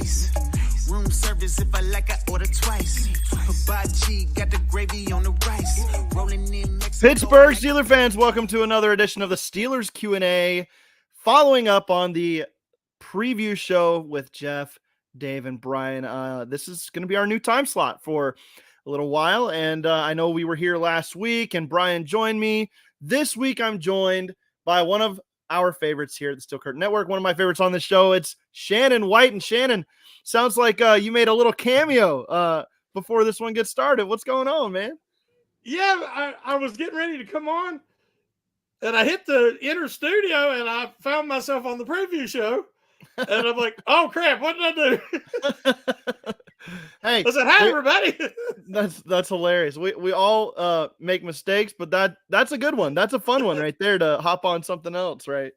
nice. Room service if I like, I order twice. Hibachi, got the gravy on the rice. Rolling in Mexico. Pittsburgh Steelers fans, welcome to another edition of the Steelers Q&A. Following up on the preview show with Jeff, Dave, and Brian. This is going to be our new time slot for a little while. And I know we were here last week and Brian joined me. This week I'm joined by one of our favorites here at the Steel Curtain Network. One of my favorites on the show. It's Shannon White. And Shannon, sounds like you made a little cameo before this one gets started. What's going on, man? Yeah, I was getting ready to come on, and I hit the inner studio, and I found myself on the preview show, and I'm like, oh, crap, what did I do? Hey, I said, hi, everybody. That's hilarious. We all make mistakes, but that's a good one. That's a fun one right there to hop on something else, right?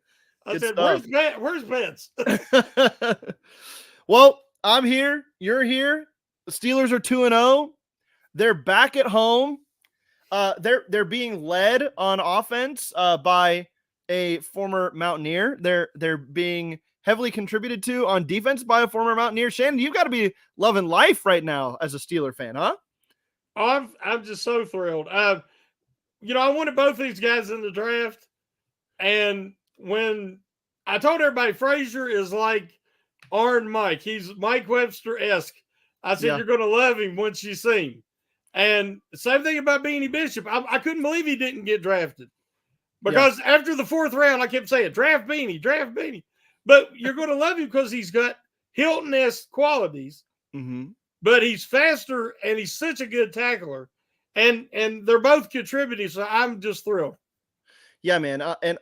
I Good said, stuff. where's Vince? Well, I'm here. You're here. The Steelers are 2-0. They're back at home. They're being led on offense by a former Mountaineer. They're being heavily contributed to on defense by a former Mountaineer. Shannon, you've got to be loving life right now as a Steeler fan, huh? Oh, I'm just so thrilled. I wanted both these guys in the draft, and when I told everybody Frazier is like Arn Mike, he's Mike Webster-esque. I said, You're going to love him once you see him. And same thing about Beanie Bishop. I couldn't believe he didn't get drafted because after the fourth round, I kept saying, draft Beanie. But you're going to love him because he's got Hilton-esque qualities, but he's faster and he's such a good tackler. And they're both contributing, so I'm just thrilled. Yeah, man. And,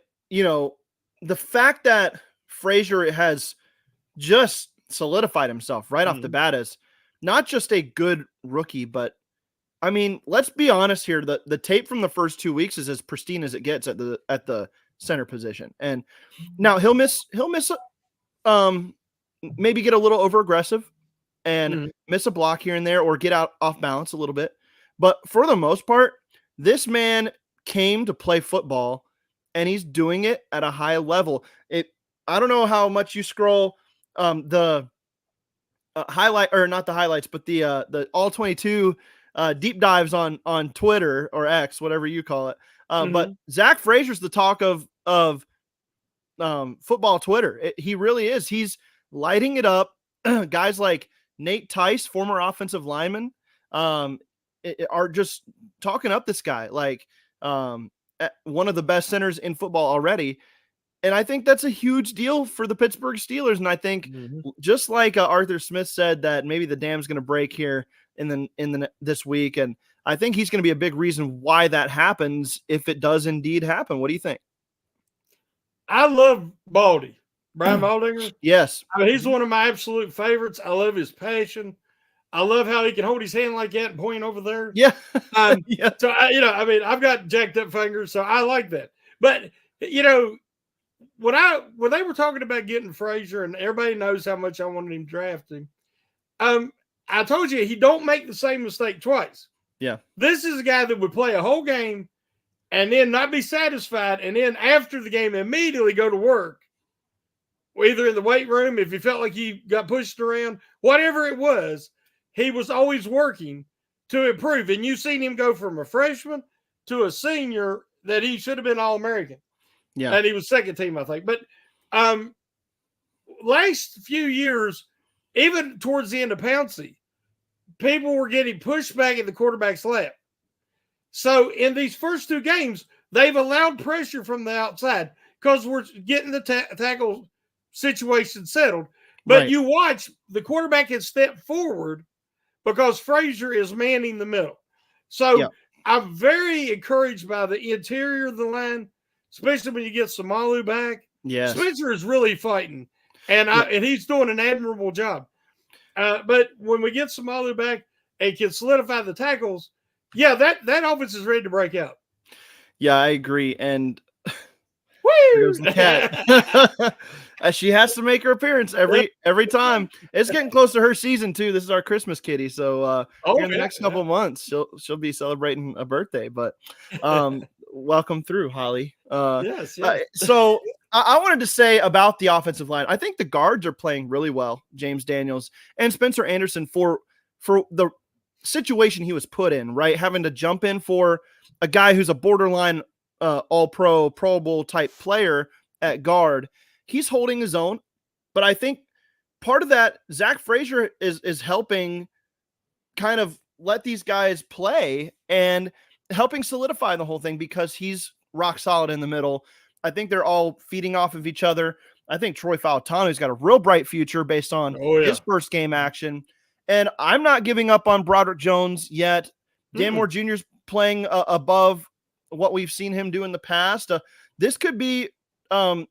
the fact that Frazier has just solidified himself right off the bat as not just a good rookie, but I mean, let's be honest here. The tape from the first 2 weeks is as pristine as it gets at the center position. And now he'll miss maybe get a little over aggressive and miss a block here and there or get out off balance a little bit. But for the most part, this man came to play football and he's doing it at a high level. I don't know how much you scroll the highlight or not the highlights, but the all 22 deep dives on Twitter or X, whatever you call it. But Zach Frazier's the talk of football Twitter. He really is. He's lighting it up. Guys like Nate Tice, former offensive lineman, are just talking up this guy like one of the best centers in football already. And I think that's a huge deal for the Pittsburgh Steelers. And I think just like Arthur Smith said that maybe the dam's going to break here in this week. And I think he's going to be a big reason why that happens if it does indeed happen. What do you think? I love Baldy, Brian Baldinger. Yes. I mean, he's one of my absolute favorites. I love his passion. I love how he can hold his hand like that and point over there. Yeah. Yeah. So, I've got jacked up fingers, so I like that. But, when they were talking about getting Frazier, and everybody knows how much I wanted him drafted, I told you he don't make the same mistake twice. Yeah. This is a guy that would play a whole game and then not be satisfied, and then after the game immediately go to work, either in the weight room, if he felt like he got pushed around, whatever it was, he was always working to improve. And you've seen him go from a freshman to a senior that he should have been All-American. Yeah. And he was second team, I think. But last few years, even towards the end of Pouncey, people were getting pushed back in the quarterback's lap. So in these first two games, they've allowed pressure from the outside because we're getting the tackle situation settled. But you watch, the quarterback has stepped forward because Frazier is manning the middle. So I'm very encouraged by the interior of the line, especially when you get Samalu back. Yes. Spencer is really fighting, and he's doing an admirable job. But when we get Samalu back and can solidify the tackles, that offense is ready to break out. Yeah, I agree. And woo! the cat. She has to make her appearance every time. It's getting close to her season too. This is our Christmas kitty, so in the next couple months she'll be celebrating a birthday. But welcome through, Holly. Yes. So I wanted to say about the offensive line. I think the guards are playing really well, James Daniels and Spencer Anderson, for the situation he was put in, right? Having to jump in for a guy who's a borderline all-pro, Pro Bowl type player at guard. He's holding his own, but I think part of that, Zach Frazier is helping kind of let these guys play and helping solidify the whole thing because he's rock solid in the middle. I think they're all feeding off of each other. I think Troy Fautano's got a real bright future based on his first game action. And I'm not giving up on Broderick Jones yet. Dan Moore Jr. is playing above what we've seen him do in the past. This could be a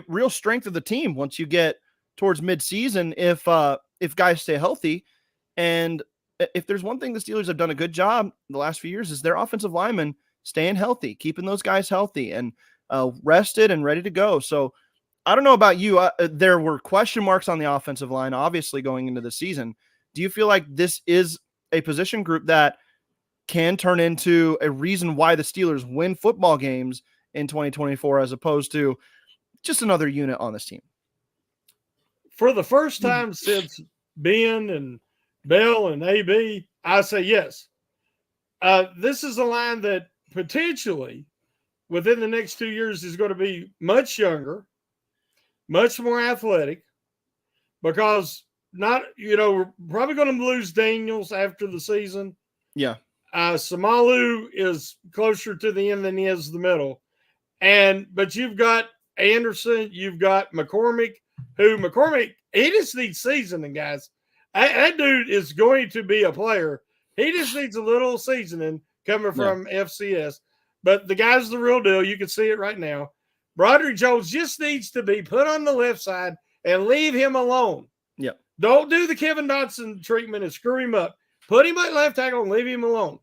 real strength of the team once you get towards midseason if guys stay healthy. And if there's one thing the Steelers have done a good job the last few years is their offensive linemen staying healthy, keeping those guys healthy and rested and ready to go. So I don't know about you. There were question marks on the offensive line, obviously, going into the season. Do you feel like this is a position group that can turn into a reason why the Steelers win football games in 2024 as opposed to just another unit on this team? For the first time since Ben and Bell and AB, I say yes. This is a line that potentially within the next 2 years is going to be much younger, much more athletic, because we're probably going to lose Daniels after the season. Yeah. Samalu is closer to the end than he is the middle. But you've got Anderson, you've got McCormick, he just needs seasoning, guys. That dude is going to be a player. He just needs a little seasoning coming from FCS. But the guy's the real deal. You can see it right now. Broderick Jones just needs to be put on the left side and leave him alone. Yeah. Don't do the Kevin Dotson treatment and screw him up. Put him at left tackle and leave him alone.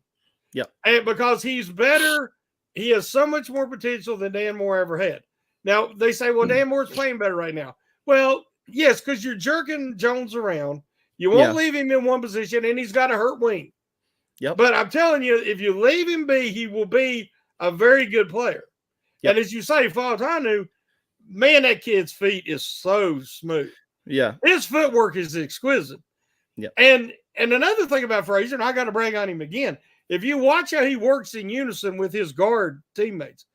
Yeah. And because he's better, he has so much more potential than Dan Moore ever had. Now, they say, well, Dan Moore's playing better right now. Well, yes, because you're jerking Jones around. You won't leave him in one position, and he's got a hurt wing. Yep. But I'm telling you, if you leave him be, he will be a very good player. Yep. And as you say, Fautanu, man, that kid's feet is so smooth. Yeah. His footwork is exquisite. Yeah. And another thing about Frazier, and I got to brag on him again, if you watch how he works in unison with his guard teammates,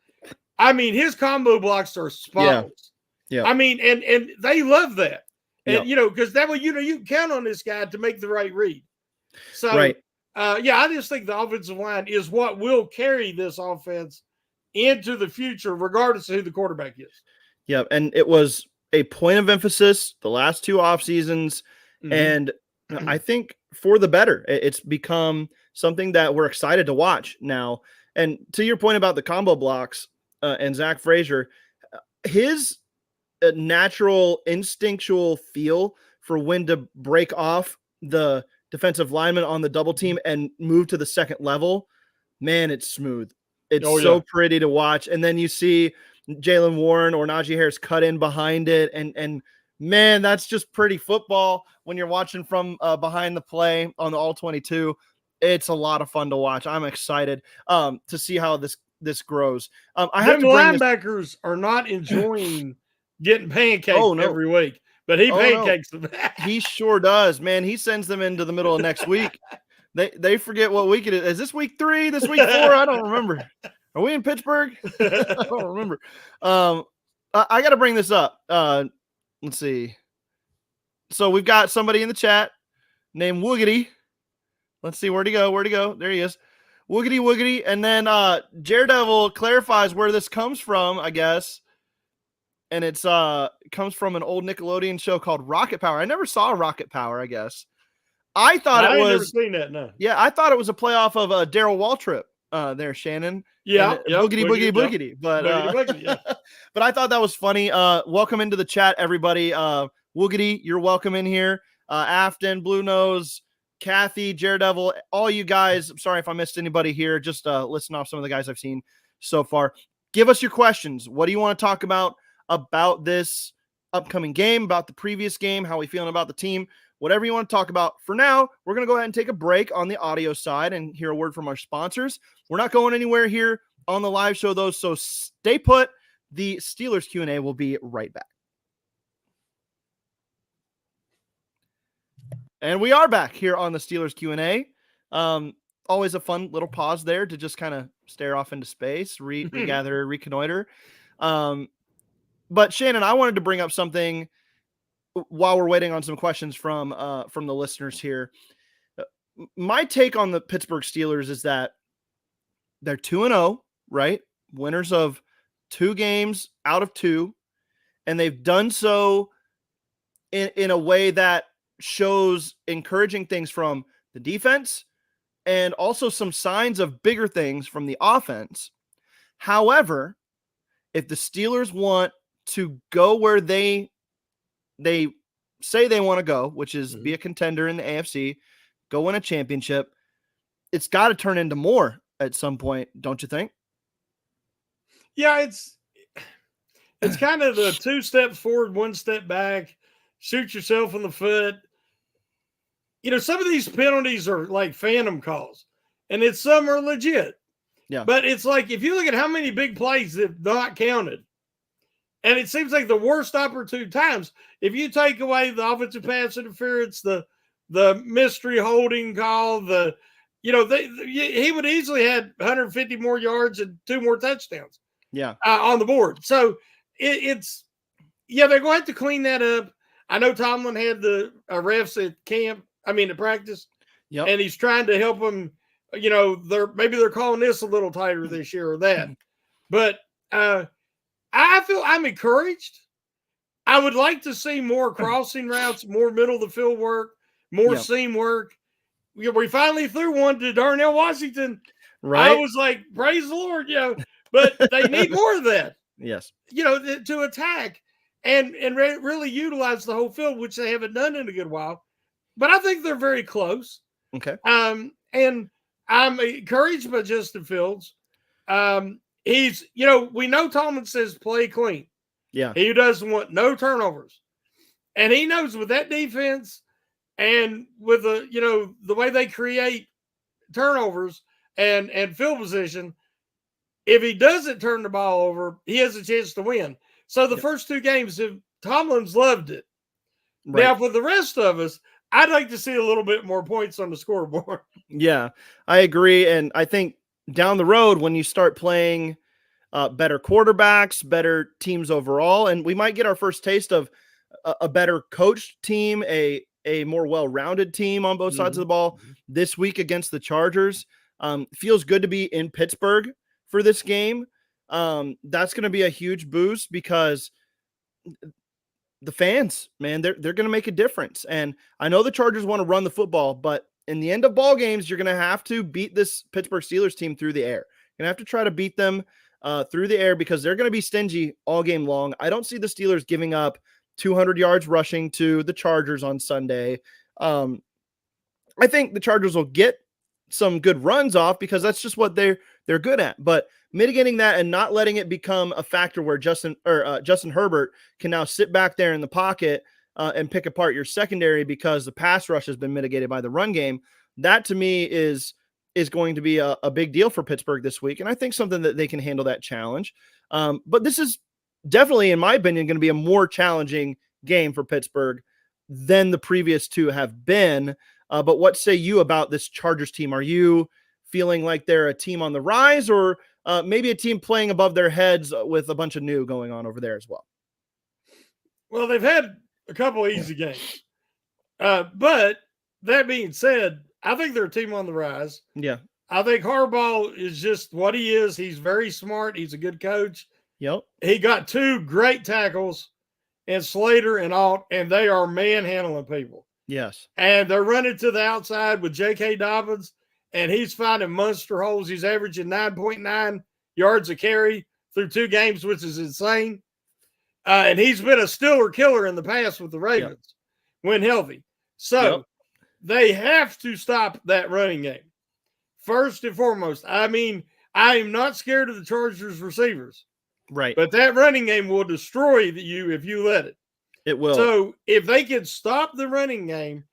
I mean, his combo blocks are spotless. Yeah. I mean, and they love that. And, because that way, you can count on this guy to make the right read. So, I just think the offensive line is what will carry this offense into the future, regardless of who the quarterback is. Yeah, and it was a point of emphasis the last two off seasons, and I think for the better. It's become something that we're excited to watch now. And to your point about the combo blocks and Zach Frazier, his natural instinctual feel for when to break off the defensive lineman on the double team and move to the second level, man, it's smooth. It's so pretty to watch. And then you see Jaylen Warren or Najee Harris cut in behind it. And man, that's just pretty football when you're watching from behind the play on the all-22. It's a lot of fun to watch. I'm excited to see how this grows. I have to bring linebackers are not enjoying getting pancaked every week, but he pancakes them. He sure does, man. He sends them into the middle of next week. They forget what week it is. Is this week 3? This week 4? I don't remember. Are we in Pittsburgh? I don't remember. I got to bring this up. Let's see. So we've got somebody in the chat named Woogity. Let's see, where'd he go? There he is. Woogity. And then Daredevil clarifies where this comes from, I guess. And it comes from an old Nickelodeon show called Rocket Power. I never saw Rocket Power, I guess. I thought it was. I've never seen that, no. Yeah, I thought it was a playoff of Daryl Waltrip there, Shannon. Yeah. Boogity. But, but I thought that was funny. Welcome into the chat, everybody. Woogity, you're welcome in here. Afton, Blue Nose, Kathy, Daredevil, all you guys. I'm sorry if I missed anybody here. Just listen off some of the guys I've seen so far. Give us your questions. What do you want to talk about this upcoming game, about the previous game, how we feeling about the team, whatever you want to talk about. For now, we're going to go ahead and take a break on the audio side and hear a word from our sponsors. We're not going anywhere here on the live show, though, so stay put. The Steelers Q&A will be right back. And we are back here on the Steelers Q&A. Always a fun little pause there to just kind of stare off into space, regather, reconnoiter. But Shannon, I wanted to bring up something while we're waiting on some questions from the listeners here. My take on the Pittsburgh Steelers is that they're 2-0, right? Winners of 2 games out of 2, and they've done so in a way that shows encouraging things from the defense and also some signs of bigger things from the offense. However, if the Steelers want to go where they say they want to go, which is be a contender in the AFC, go win a championship, it's got to turn into more at some point, don't you think? Yeah, it's kind of the 2 steps forward, 1 step back, shoot yourself in the foot. Some of these penalties are like phantom calls, and some are legit. Yeah. But it's like, if you look at how many big plays that not counted, and it seems like the worst opportune times, if you take away the offensive pass interference, the mystery holding call, he would easily had 150 more yards and 2 more touchdowns. Yeah. On the board. So they're going to have to clean that up. I know Tomlin had the refs at practice. Yep. And he's trying to help them. They're calling this a little tighter this year or that. But I feel I'm encouraged. I would like to see more crossing routes, more middle of the field work, more seam work. We finally threw one to Darnell Washington. Right. I was like, praise the Lord, but they need more of that. Yes. To attack and really utilize the whole field, which they haven't done in a good while. But I think they're very close. Okay. And I'm encouraged by Justin Fields. He's, we know Tomlin says play clean. Yeah. He doesn't want no turnovers. And he knows with that defense and with the way they create turnovers and field position, if he doesn't turn the ball over, he has a chance to win. So the first 2 games, Tomlin's loved it. Right. Now, for the rest of us, I'd like to see a little bit more points on the scoreboard. Yeah, I agree. And I think down the road, when you start playing better quarterbacks, better teams overall, and we might get our first taste of a better coached team, a more well-rounded team on both sides of the ball this week against the Chargers. Feels good to be in Pittsburgh for this game. That's going to be a huge boost because the fans, man, they're going to make a difference. And I know the Chargers want to run the football, but in the end of ball games, you're going to have to beat this Pittsburgh Steelers team through the air. You're going to have to try to beat them through the air because they're going to be stingy all game long. I don't see the Steelers giving up 200 yards rushing to the Chargers on Sunday. I think the Chargers will get some good runs off because that's just what they're good at. But mitigating that and not letting it become a factor where Justin Herbert can now sit back there in the pocket and pick apart your secondary because the pass rush has been mitigated by the run game. That to me is going to be a big deal for Pittsburgh this week. And I think something that they can handle that challenge. But this is definitely, in my opinion, going to be a more challenging game for Pittsburgh than the previous 2 have been. But what say you about this Chargers team? Are you feeling like they're a team on the rise or maybe a team playing above their heads with a bunch of new going on over there as well? Well, they've had a couple easy games. But that being said, I think they're a team on the rise. Yeah. I think Harbaugh is just what he is. He's very smart. He's a good coach. Yep. He got 2 great tackles in Slater and Alt, and they are manhandling people. Yes. And they're running to the outside with J.K. Dobbins, and he's finding monster holes. He's averaging 9.9 yards a carry through 2 games, which is insane. And he's been a Steeler killer in the past with the Ravens when healthy. So they have to stop that running game. First and foremost, I mean, I am not scared of the Chargers receivers. Right. But that running game will destroy you if you let it. It will. So if they can stop the running game,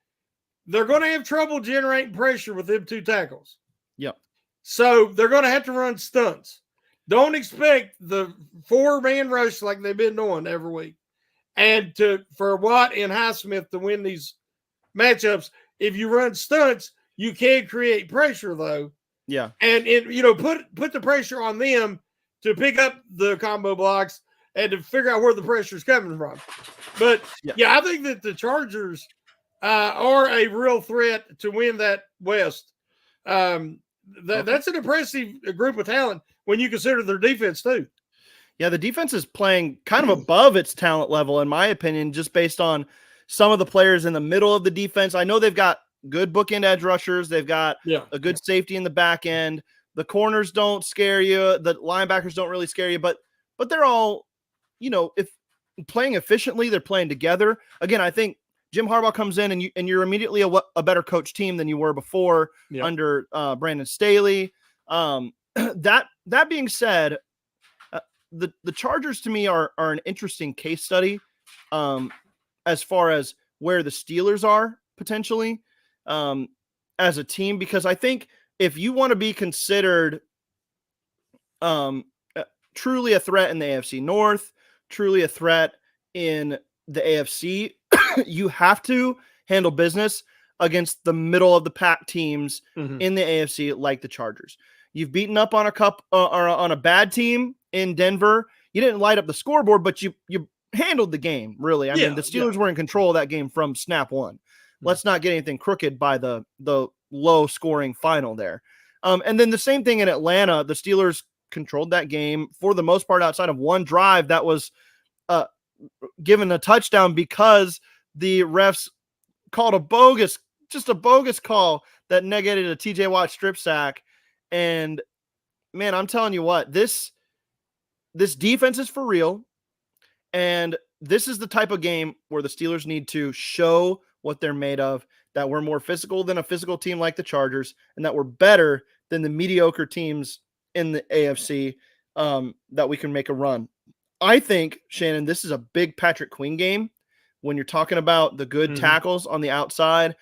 they're going to have trouble generating pressure with them 2 tackles. Yep. So they're going to have to run stunts. Don't expect the 4-man rush like they've been doing every week. And for Watt and Highsmith to win these matchups, if you run stunts, you can create pressure though. Yeah. And put the pressure on them to pick up the combo blocks and to figure out where the pressure is coming from. But yeah, I think that the Chargers are a real threat to win that West. That's an impressive group of talent when you consider their defense too. Yeah, the defense is playing kind of above its talent level, in my opinion, just based on some of the players in the middle of the defense. I know they've got good bookend edge rushers. They've got a good safety in the back end. The corners don't scare you. The linebackers don't really scare you, but they're all, if playing efficiently, they're playing together. Again, I think Jim Harbaugh comes in and you're immediately a better coach team than you were before under Brandon Staley. That being said, the Chargers to me are an interesting case study as far as where the Steelers are potentially as a team, because I think if you want to be considered truly a threat in the AFC North, truly a threat in the AFC, you have to handle business against the middle of the pack teams in the AFC, like the Chargers. You've beaten up on on a bad team in Denver. You didn't light up the scoreboard, but you handled the game, really. I mean, the Steelers were in control of that game from snap one. Let's not get anything crooked by the low scoring final there. And then the same thing in Atlanta. The Steelers controlled that game for the most part outside of one drive that was given a touchdown because the refs called a bogus call that negated a TJ Watt strip sack. And man, I'm telling you what, this defense is for real. And this is the type of game where the Steelers need to show what they're made of, that we're more physical than a physical team like the Chargers, and that we're better than the mediocre teams in the AFC, that we can make a run. I think, Shannon, this is a big Patrick Queen game when you're talking about the good tackles on the outside,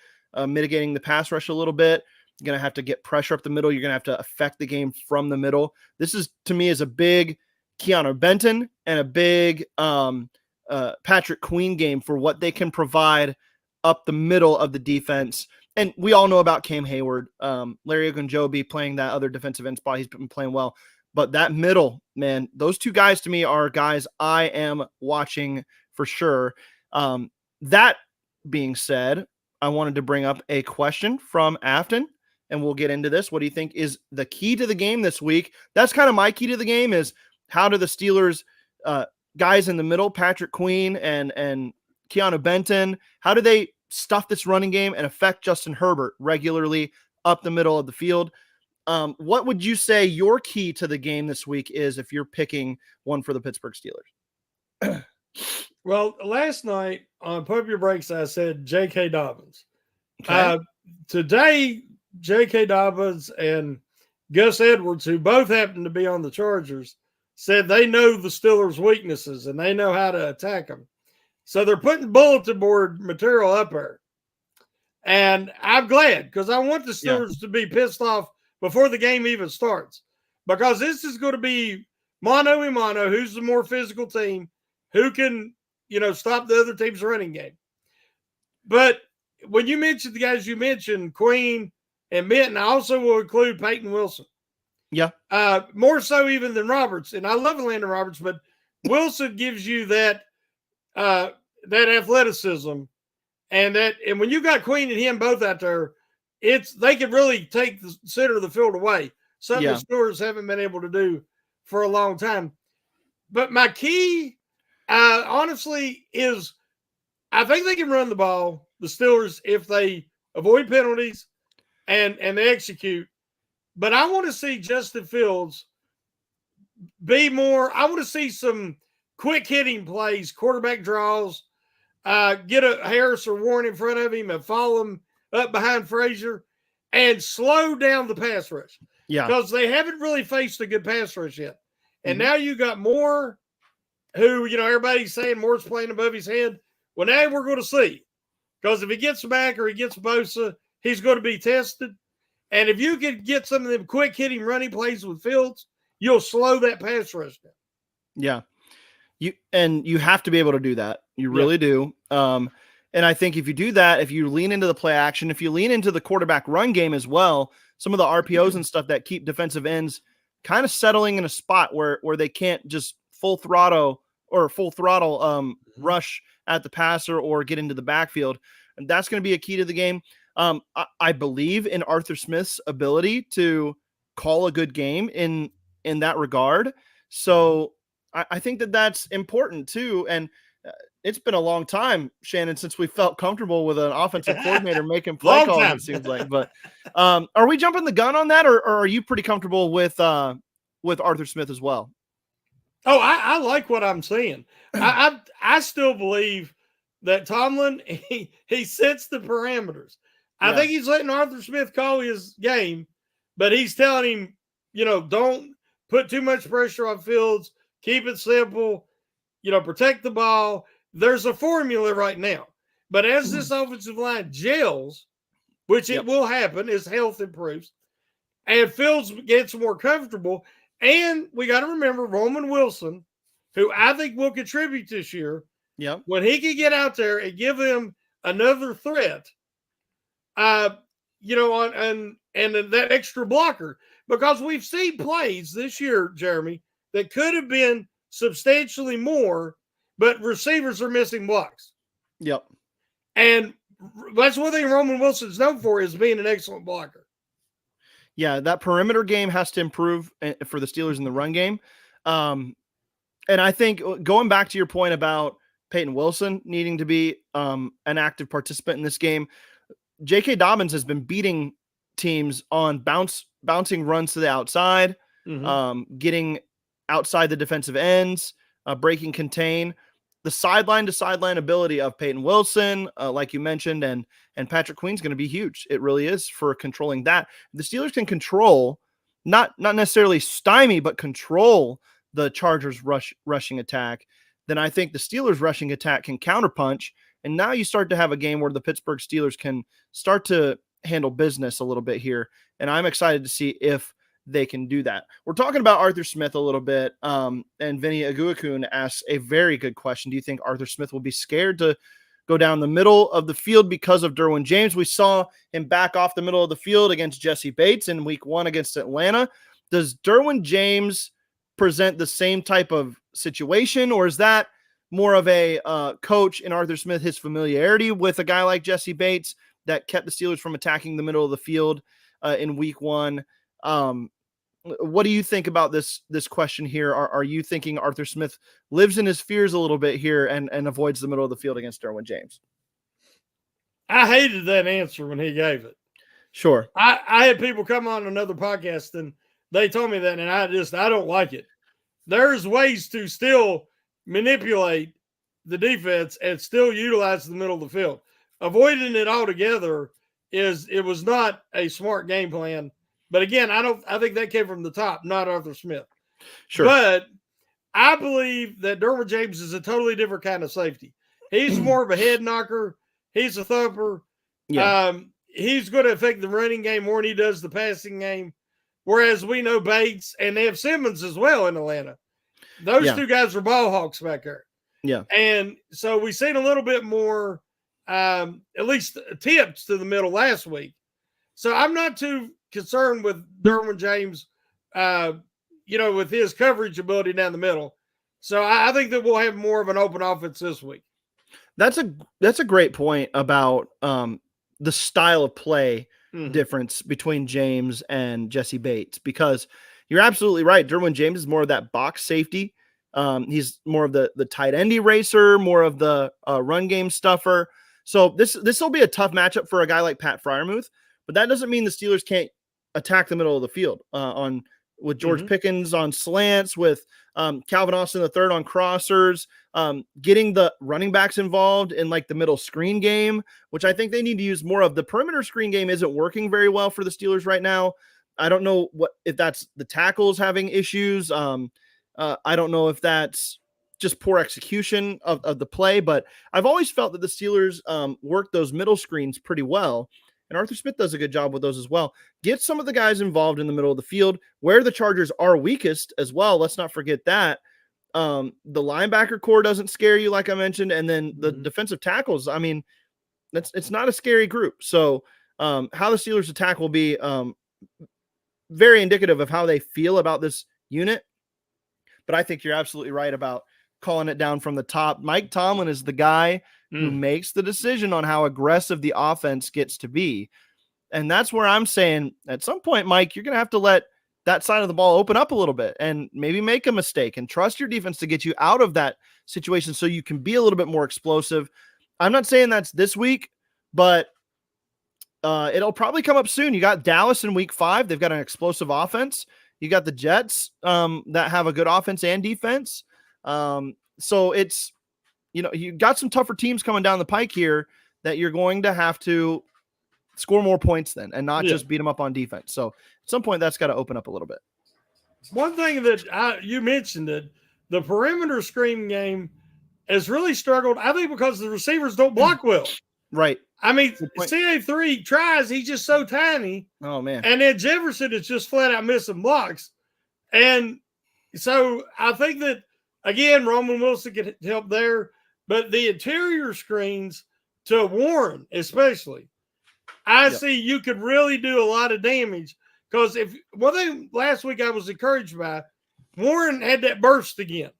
mitigating the pass rush a little bit. You're going to have to get pressure up the middle. You're going to have to affect the game from the middle. This is, to me, is a big Keanu Benton and a big Patrick Queen game for what they can provide up the middle of the defense. And we all know about Cam Hayward, Larry Ogunjobi playing that other defensive end spot. He's been playing well. But that middle, man, those two guys to me are guys I am watching for sure. That being said, I wanted to bring up a question from Afton, and we'll get into this. What do you think is the key to the game this week? That's kind of my key to the game, is how do the Steelers guys in the middle, Patrick Queen and Keanu Benton, how do they stuff this running game and affect Justin Herbert regularly up the middle of the field? What would you say your key to the game this week is if you're picking one for the Pittsburgh Steelers? Well, last night on Pump Your Brakes, I said J.K. Dobbins. Okay. Today, J.K. Dobbins and Gus Edwards, who both happen to be on the Chargers, said they know the Steelers' weaknesses and they know how to attack them. So they're putting bulletin board material up there. And I'm glad, because I want the Steelers to be pissed off before the game even starts. Because this is going to be mano a mano, who's the more physical team, who can, stop the other team's running game. But when you mentioned the guys you mentioned, Queen and Benton, I also will include Peyton Wilson. Yeah. More so even than Roberts. And I love Landon Roberts, but Wilson gives you that athleticism, and when you got Queen and him both out there, they can really take the center of the field away. Something the Steelers haven't been able to do for a long time. But my key, honestly, is I think they can run the ball, the Steelers, if they avoid penalties and they execute. But I want to see Justin Fields be more. I want to see some quick hitting plays, quarterback draws, get a Harris or Warren in front of him and follow him up behind Frazier and slow down the pass rush. Yeah. Because they haven't really faced a good pass rush yet. And now you got Moore, who, everybody's saying Moore's playing above his head. Well, now we're going to see. Because if he gets back or he gets Bosa, he's going to be tested. And if you could get some of them quick hitting running plays with Fields, you'll slow that pass rush down. Yeah. You have to be able to do that. You really do. And I think if you do that, if you lean into the play action, if you lean into the quarterback run game as well, some of the RPOs and stuff that keep defensive ends kind of settling in a spot where they can't just full throttle rush at the passer or get into the backfield. And that's going to be a key to the game. I believe in Arthur Smith's ability to call a good game in that regard. So I think that that's important too. And it's been a long time, Shannon, since we felt comfortable with an offensive coordinator making play calls, it seems like. But are we jumping the gun on that, or are you pretty comfortable with Arthur Smith as well? Oh, I like what I'm seeing. I still believe that Tomlin, he sets the parameters. I think he's letting Arthur Smith call his game, but he's telling him, don't put too much pressure on Fields. Keep it simple. Protect the ball. There's a formula right now. But as this offensive line gels, which it will happen as health improves, and Fields gets more comfortable, and we got to remember Roman Wilson, who I think will contribute this year. Yeah. When he can get out there and give them another threat, and that extra blocker, because we've seen plays this year, Jeremy, that could have been substantially more, but receivers are missing blocks. Yep. And that's one thing Roman Wilson's known for, is being an excellent blocker. Yeah, that perimeter game has to improve for the Steelers in the run game. And I think going back to your point about Peyton Wilson needing to be an active participant in this game, J.K. Dobbins has been beating teams on bouncing runs to the outside, getting outside the defensive ends, breaking contain. The sideline to sideline ability of Peyton Wilson, like you mentioned, and Patrick Queen's going to be huge. It really is for controlling that. The Steelers can control, not necessarily stymie, but control the Chargers rushing attack. Then I think the Steelers rushing attack can counterpunch. And now you start to have a game where the Pittsburgh Steelers can start to handle business a little bit here. And I'm excited to see if they can do that. We're talking about Arthur Smith a little bit. And Vinny Aguakun asks a very good question. Do you think Arthur Smith will be scared to go down the middle of the field because of Derwin James? We saw him back off the middle of the field against Jesse Bates in week 1 against Atlanta. Does Derwin James present the same type of situation, or is that more of a coach in Arthur Smith, his familiarity with a guy like Jesse Bates that kept the Steelers from attacking the middle of the field in week 1? What do you think about this question here? Are you thinking Arthur Smith lives in his fears a little bit here and avoids the middle of the field against Derwin James? I hated that answer when he gave it. Sure. I had people come on another podcast and they told me that, and I don't like it. There's ways to still manipulate the defense and still utilize the middle of the field. Avoiding it altogether was not a smart game plan. But again, I think that came from the top, not Arthur Smith. Sure. But I believe that Derwin James is a totally different kind of safety. He's more of a head knocker. He's a thumper. Yeah. He's going to affect the running game more than he does the passing game. Whereas we know Bates, and they have Simmons as well in Atlanta. Those two guys are ball hawks back there. Yeah. And so we've seen a little bit more, at least attempts to the middle last week. So I'm not too concerned with Derwin James, with his coverage ability down the middle. So I think that we'll have more of an open offense this week. That's a great point about the style of play difference between James and Jesse Bates, because you're absolutely right. Derwin James is more of that box safety. He's more of the tight end eraser, more of the run game stuffer. So this will be a tough matchup for a guy like Pat Freiermuth, but that doesn't mean the Steelers can't attack the middle of the field with George Pickens on slants, with Calvin Austin III on crossers, getting the running backs involved in like the middle screen game, which I think they need to use more of. The perimeter screen game isn't working very well for the Steelers right now. I don't know if that's the tackles having issues. I don't know if that's just poor execution of the play, but I've always felt that the Steelers work those middle screens pretty well. and Arthur Smith does a good job with those as well. Get some of the guys involved in the middle of the field where the Chargers are weakest as well. Let's not forget that. The linebacker core doesn't scare you, like I mentioned, and then the defensive tackles. I mean, it's not a scary group. So how the Steelers attack will be very indicative of how they feel about this unit. But I think you're absolutely right about calling it down from the top. Mike Tomlin is the guy who makes the decision on how aggressive the offense gets to be. And that's where I'm saying at some point, Mike, you're going to have to let that side of the ball open up a little bit and maybe make a mistake and trust your defense to get you out of that situation so you can be a little bit more explosive. I'm not saying that's this week, but it'll probably come up soon. You got Dallas in week 5. They've got an explosive offense. You got the Jets that have a good offense and defense. So it's, you got some tougher teams coming down the pike here that you're going to have to score more points then and not just beat them up on defense. So at some point that's got to open up a little bit. One thing that you mentioned, that the perimeter screen game has really struggled, I think, because the receivers don't block well. Right. I mean, CA3 tries, he's just so tiny. Oh, man. And then Jefferson is just flat out missing blocks. And so I think that, again, Roman Wilson can help there. But the interior screens to Warren, especially, I see you could really do a lot of damage. Because one thing last week I was encouraged by, Warren had that burst again.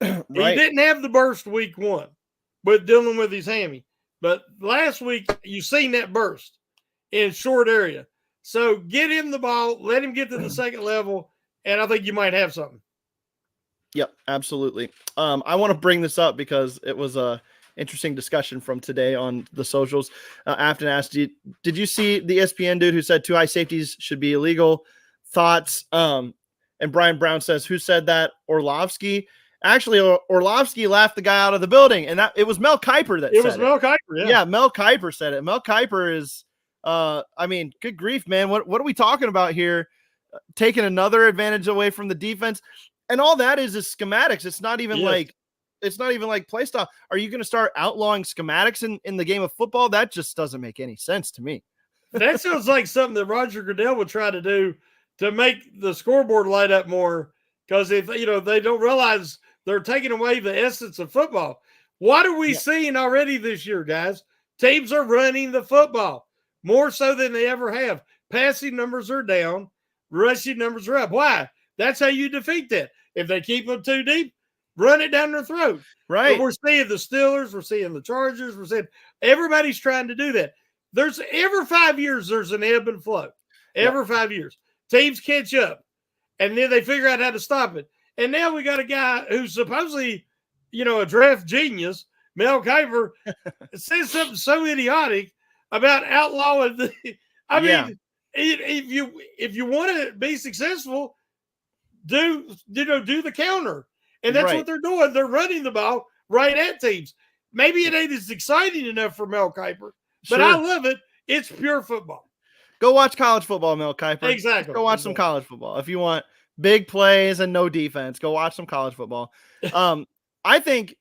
Right. He didn't have the burst week 1 with dealing with his hammy. But last week, you seen that burst in short area. So get him the ball, let him get to the second level, and I think you might have something. Yep, absolutely. I want to bring this up because it was a interesting discussion from today on the socials. Afton asked, did you see the ESPN dude who said 2 high safeties should be illegal? Thoughts? And Brian Brown says, who said that? Orlovsky. Actually, Orlovsky laughed the guy out of the building, and it was Mel Kiper that said it. It was Mel Kiper, yeah. Mel Kiper said it. Mel Kiper is, I mean, good grief, man. What are we talking about here? Taking another advantage away from the defense. And all that is schematics. It's not even like play style. Are you going to start outlawing schematics in the game of football? That just doesn't make any sense to me. That sounds like something that Roger Goodell would try to do to make the scoreboard light up more. Because if they don't realize they're taking away the essence of football. What are we seeing already this year, guys? Teams are running the football more so than they ever have. Passing numbers are down. Rushing numbers are up. Why? That's how you defeat that. If they keep them too deep, run it down their throat. Right. But we're seeing the Steelers. We're seeing the Chargers. We're seeing everybody's trying to do that. There's every 5 years, there's an ebb and flow. Every 5 years. Teams catch up. And then they figure out how to stop it. And now we got a guy who's supposedly, a draft genius, Mel Kiper, says something so idiotic about outlawing the. I mean, if you want to be successful, do the counter, and that's what they're doing. They're running the ball right at teams. Maybe it ain't as exciting enough for Mel Kiper, but I love it. It's pure football. Go watch college football, Mel Kiper. Exactly. Go watch some college football if you want big plays and no defense. Go watch some college football. I think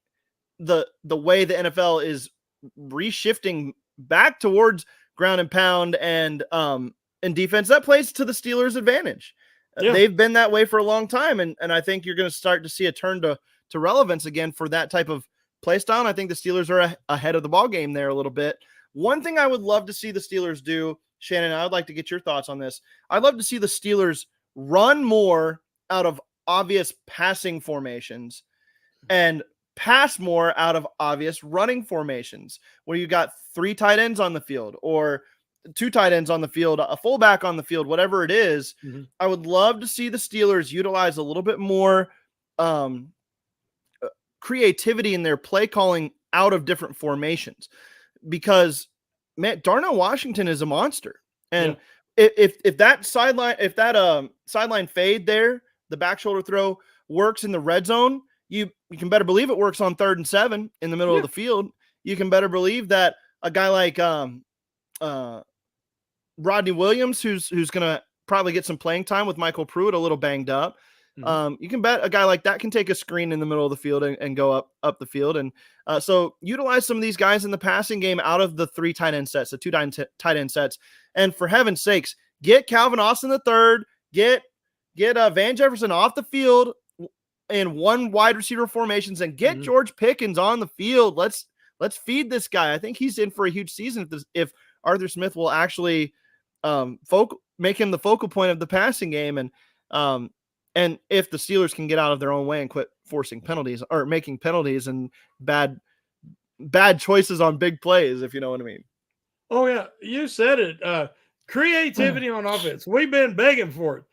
the way the NFL is reshifting back towards ground and pound and defense, that plays to the Steelers' advantage. They've been that way for a long time, and I think you're going to start to see a turn to relevance again for that type of play style. And I think the Steelers are ahead of the ball game there a little bit. One thing I would love to see the Steelers do, Shannon, I would like to get your thoughts on this. I'd love to see the Steelers run more out of obvious passing formations and pass more out of obvious running formations, where you got 3 tight ends on the field or 2 tight ends on the field, a fullback on the field, whatever it is. I would love to see the Steelers utilize a little bit more creativity in their play calling out of different formations, because Darnell Washington is a monster. And if that sideline fade there, the back shoulder throw works in the red zone, you can better believe it works on 3rd and 7 in the middle of the field. You can better believe that a guy like Rodney Williams, who's going to probably get some playing time with Michael Pruitt a little banged up, You can bet a guy like that can take a screen in the middle of the field and go up the field. And so utilize some of these guys in the passing game out of the 3 tight end sets, the 2 tight end sets. And for heaven's sakes, get Calvin Austin III, get Van Jefferson off the field in 1 wide receiver formations, and get George Pickens on the field. Let's feed this guy. I think he's in for a huge season if Arthur Smith will actually make him the focal point of the passing game. And if the Steelers can get out of their own way and quit forcing penalties or making penalties and bad choices on big plays, if you know what I mean. Oh yeah, you said it. Creativity on offense. We've been begging for it.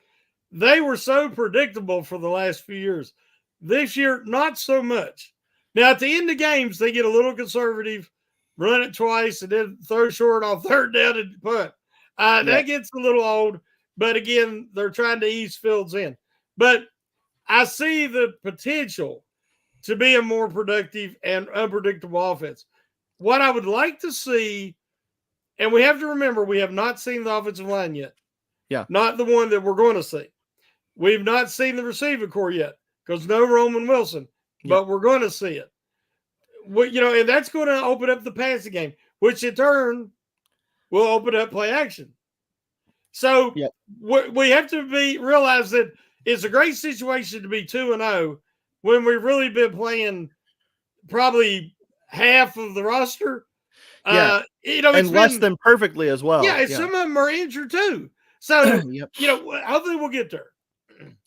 They were so predictable for the last few years. This year, not so much. Now, at the end of games, they get a little conservative, run it twice, and then throw short on 3rd down and punt. That gets a little old, but again, they're trying to ease Fields in. But I see the potential to be a more productive and unpredictable offense. What I would like to see, and we have to remember, we have not seen the offensive line yet. Yeah. Not the one that we're going to see. We've not seen the receiving core yet because no Roman Wilson, but we're going to see it. And that's going to open up the passing game, which in turn will open up play action. So we have to realize that it's a great situation to be 2-0 when we've really been playing probably half of the roster. And less than perfectly as well. Yeah, and some of them are injured too. So, hopefully we'll get there.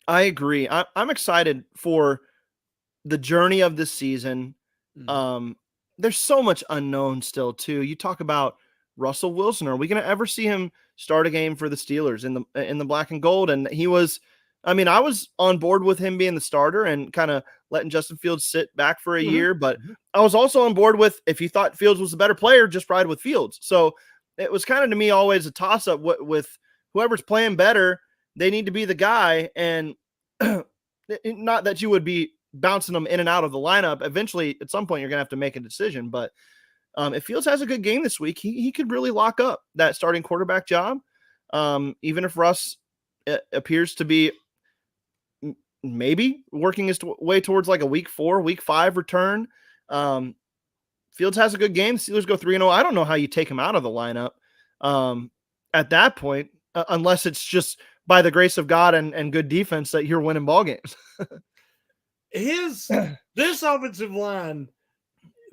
I agree. I'm excited for the journey of this season. There's so much unknown still too. You talk about Russell Wilson. Are we going to ever see him start a game for the Steelers in the black and gold? And I was on board with him being the starter and kind of letting Justin Fields sit back for a year. But I was also on board with, if you thought Fields was a better player, just ride with Fields. So it was kind of, to me, always a toss up with whoever's playing better. They need to be the guy, and not that you would be bouncing them in and out of the lineup. Eventually, at some point, you're going to have to make a decision. But if Fields has a good game this week, he could really lock up that starting quarterback job. Even if Russ appears to be maybe working his way towards like a week 4, week 5 return. Fields has a good game. Steelers go 3-0. I don't know how you take him out of the lineup at that point, unless it's just by the grace of God and good defense that you're winning ball games. This offensive line,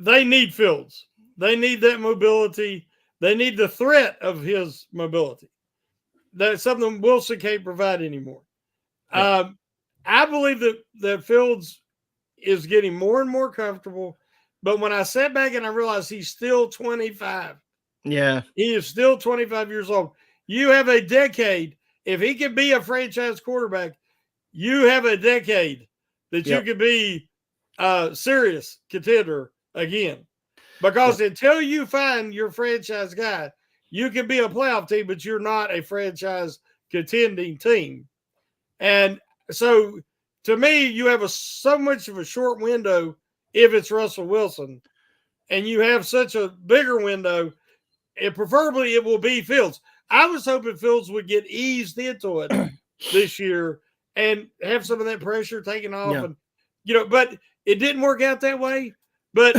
they need Fields. They need that mobility. They need the threat of his mobility. That's something Wilson can't provide anymore. Yeah. I believe that Fields is getting more and more comfortable. But when I sat back and I realized he's still 25. Yeah. He is still 25 years old. You have a decade. If he can be a franchise quarterback, you have a decade that you could be a serious contender again. Because until you find your franchise guy, you can be a playoff team, but you're not a franchise contending team. And so, to me, you have so much of a short window if it's Russell Wilson, and you have such a bigger window, preferably it will be Fields. I was hoping Fields would get eased into it this year and have some of that pressure taken off. And, but it didn't work out that way. But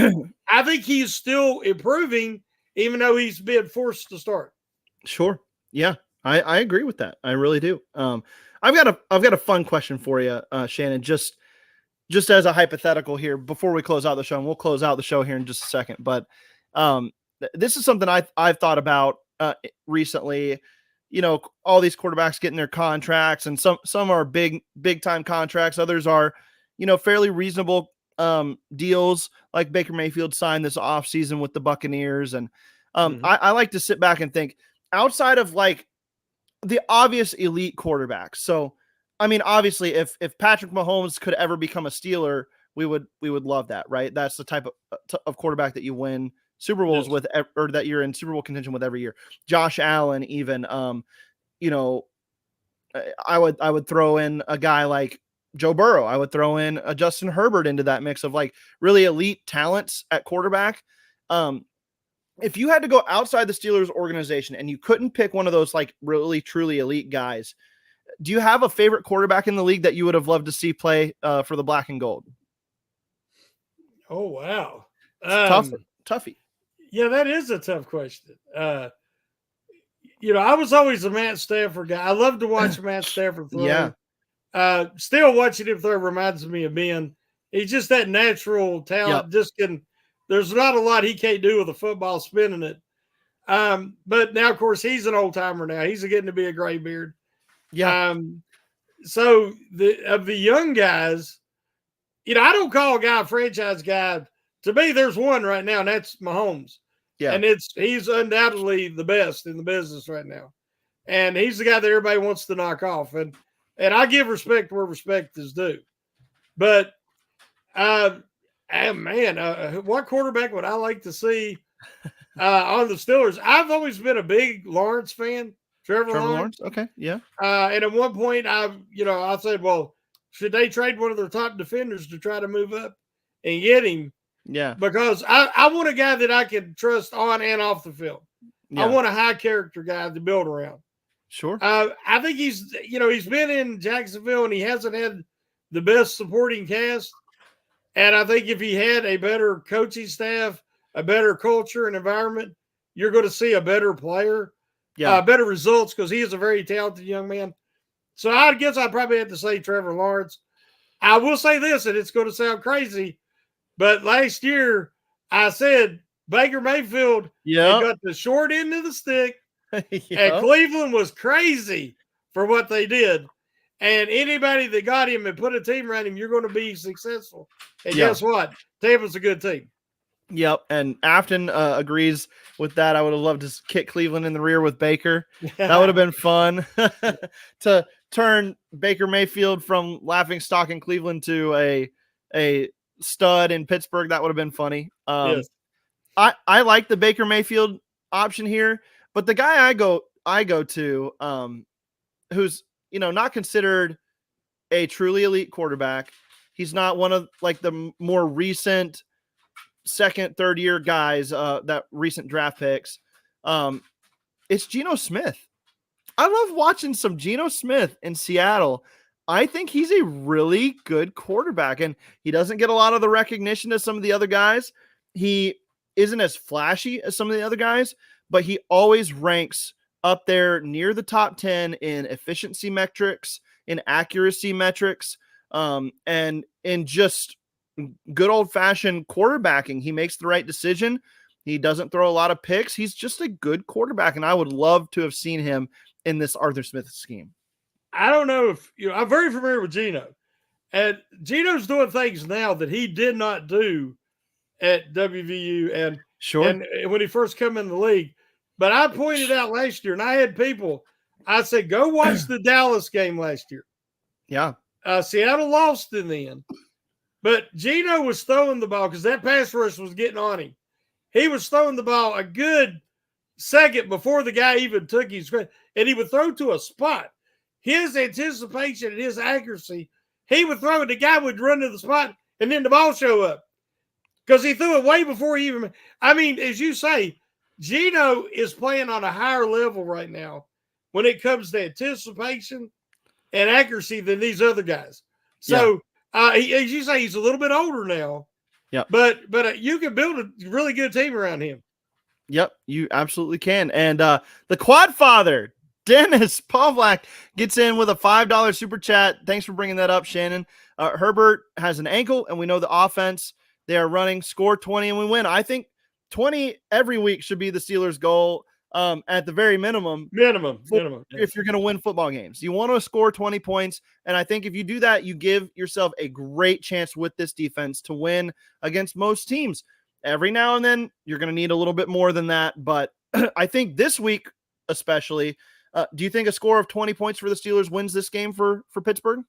I think he's still improving, even though he's been forced to start. Sure. Yeah, I agree with that. I really do. I've got a fun question for you, Shannon, just as a hypothetical here before we close out the show, and we'll close out the show here in just a second. But this is something I've thought about recently. All these quarterbacks getting their contracts, and some are big time contracts. Others are, fairly reasonable deals, like Baker Mayfield signed this offseason with the Buccaneers. And I like to sit back and think outside of like the obvious elite quarterbacks. So, obviously if Patrick Mahomes could ever become a Steeler, we would love that, right? That's the type of quarterback that you win Super Bowls with, or that you're in Super Bowl contention with every year. Josh Allen, even, I would throw in a guy like Joe Burrow. I would throw in a Justin Herbert into that mix of like really elite talents at quarterback. If you had to go outside the Steelers organization and you couldn't pick one of those like really truly elite guys, Do you have a favorite quarterback in the league that you would have loved to see play for the black and gold? Oh, wow. Toughie. Yeah, that is a tough question. I was always a Matt Stafford guy. I love to watch Matt Stafford throw. Yeah. Still watching him throw reminds me of Ben. He's just that natural talent. Yep. There's not a lot he can't do with a football spinning it. But now, of course, he's an old timer now. He's getting to be a gray beard. Yeah. So of the young guys, I don't call a guy a franchise guy. To me, there's one right now, and that's Mahomes. Yeah. And he's undoubtedly the best in the business right now. And he's the guy that everybody wants to knock off. And I give respect where respect is due. But what quarterback would I like to see on the Steelers? I've always been a big Lawrence fan. Trevor Lawrence. Okay. Yeah. And at one point I said, well, should they trade one of their top defenders to try to move up and get him? Yeah. Because I want a guy that I can trust on and off the field. Yeah. I want a high character guy to build around. Sure. I think he's been in Jacksonville and he hasn't had the best supporting cast. And I think if he had a better coaching staff, a better culture and environment, you're going to see a better player, better results, because he is a very talented young man. So I guess I'd probably have to say Trevor Lawrence. I will say this, and it's going to sound crazy, but last year I said Baker Mayfield got the short end of the stick, and Cleveland was crazy for what they did. And anybody that got him and put a team around him, you're going to be successful. And guess what? Tampa's a good team. Yep. And Afton agrees with that. I would have loved to kick Cleveland in the rear with Baker. That would have been fun to turn Baker Mayfield from laughing stock in Cleveland to a stud in Pittsburgh. That would have been funny. Yes. I like the Baker Mayfield option here, but the guy I go to, who's, not considered a truly elite quarterback. He's not one of like the more recent second, third year guys, that recent draft picks. It's Geno Smith. I love watching some Geno Smith in Seattle. I think he's a really good quarterback, and he doesn't get a lot of the recognition as some of the other guys. He isn't as flashy as some of the other guys, but he always ranks up there near the top 10 in efficiency metrics, in accuracy metrics, and in just good old-fashioned quarterbacking. He makes the right decision. He doesn't throw a lot of picks. He's just a good quarterback, and I would love to have seen him in this Arthur Smith scheme. I don't know if I'm very familiar with Geno, and Geno's doing things now that he did not do at WVU and when he first came in the league. But I pointed out last year, and I had people, I said, go watch the Dallas game last year. Yeah. Seattle lost in the end. But Geno was throwing the ball because that pass rush was getting on him. He was throwing the ball a good second before the guy even took his, and he would throw to a spot. His anticipation and his accuracy, he would throw it, the guy would run to the spot, and then the ball show up. Because he threw it way before he even, as you say, Geno is playing on a higher level right now when it comes to anticipation and accuracy than these other guys. So, as you say, he's a little bit older now. Yeah. But you can build a really good team around him. Yep, you absolutely can. And the quad father, Dennis Pavlak, gets in with a $5 super chat. Thanks for bringing that up, Shannon. Herbert has an ankle, and we know the offense, they are running, score 20, and we win. I think 20 every week should be the Steelers' goal, at the very minimum. Minimum. If you're going to win football games, you want to score 20 points. And I think if you do that, you give yourself a great chance with this defense to win against most teams. Every now and then, you're going to need a little bit more than that. But I think this week, especially, do you think a score of 20 points for the Steelers wins this game for Pittsburgh?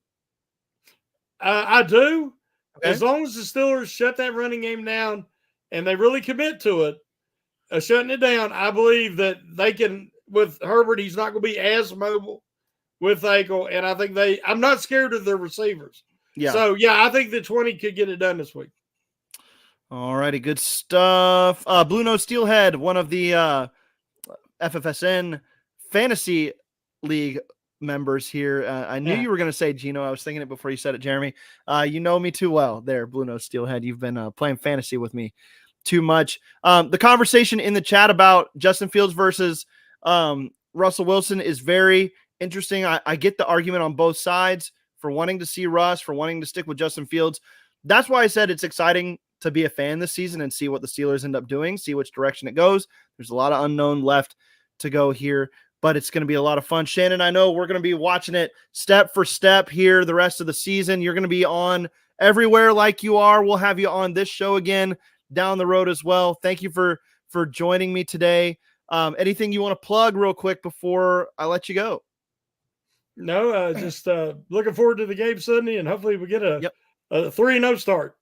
I do. Okay. As long as the Steelers shut that running game down and they really commit to it, shutting it down, I believe that they can, with Herbert, he's not going to be as mobile with ankle. And I think I'm not scared of their receivers. Yeah. So, I think the 20 could get it done this week. All righty, good stuff. Blue Nose Steelhead, one of the FFSN Fantasy League members here. I knew Yeah. you were going to say Gino. I was thinking it before you said it, Jeremy. You know me too well there, Blue Nose Steelhead. You've been playing fantasy with me too much. The conversation in the chat about Justin Fields versus Russell Wilson is very interesting. I get the argument on both sides for wanting to see Russ, for wanting to stick with Justin Fields. That's why I said it's exciting to be a fan this season and see what the Steelers end up doing, see which direction it goes. There's a lot of unknown left to go here, but it's going to be a lot of fun. Shannon, I know we're going to be watching it step for step here the rest of the season. You're going to be on everywhere like you are. We'll have you on this show again down the road as well. Thank you for joining me today. Anything you want to plug real quick before I let you go? No, just looking forward to the game Sunday, and hopefully we get a 3-0 start.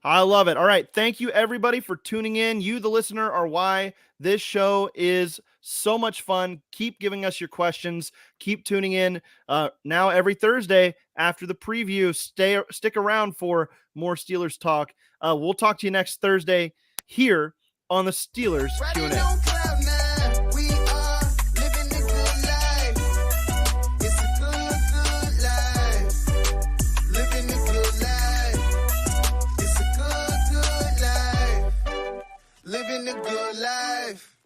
I love it. All right. Thank you, everybody, for tuning in. You, the listener, are why this show is so much fun. Keep giving us your questions. Keep tuning in. Now every Thursday after the preview, stick around for more Steelers talk. We'll talk to you next Thursday here on the Steelers Q&A. Living a good life.